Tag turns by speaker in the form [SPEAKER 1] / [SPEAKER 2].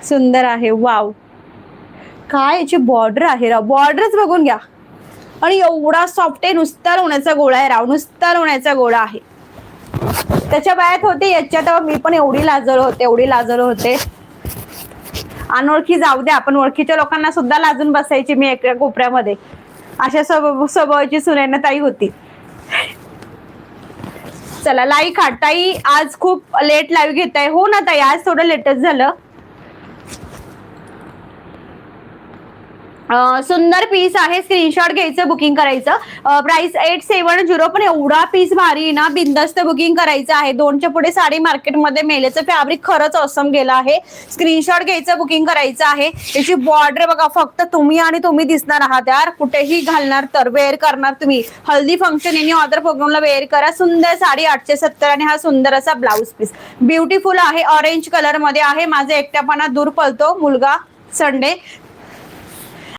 [SPEAKER 1] सुंदर आहे. वाव, काय याची बॉर्डर आहे राव, बॉर्डरच बघून घ्या. आणि एवढा सॉफ्ट आहे, नुसता लोण्याचा गोळा आहे राव, नुसता लोण्याचा गोळा आहे. त्याच्या बायात होते, याच्यात मी पण एवढी लाजळ होते. अनोळखी जाऊ द्या, आपण ओळखीच्या लोकांना सुद्धा लाजून बसायची मी एका कोपऱ्यामध्ये. अशा स्वभावाची सुनैना ताई होती. चला लाईक हा ताई, आज खूप लेट लाईव्ह घेत आहे. हो ना ताई, आज थोडं लेटच झालं. सुंदर पीस आहे, स्क्रीनशॉट घ्यायचं, बुकिंग करायचं. प्राइस 870, पण एवढा पीस भारी ना, बिंदास्त बुकिंग करायचं आहे. 2च्या पुढे साडी मार्केटमध्ये मेलेचं फॅब्रिक खरंच ऑसम गेलं आहे. स्क्रीनशॉट घ्यायचं, बुकिंग करायचं आहे. याची बॉर्डर बघा, फक्त तुम्ही आणि तुम्ही दिसणार आहात यार, कुठेही घालणार तर वेअर करणार तुम्ही, हल्दी फंक्शन आणि ऑदर प्रोग्रामला वेअर करा. सुंदर साडी 870 आणि हा सुंदर असा ब्लाऊज पीस ब्युटिफुल आहे. ऑरेंज कलर मध्ये आहे. माझा एकट्यापणा दूर पळतो, मुलगा संडे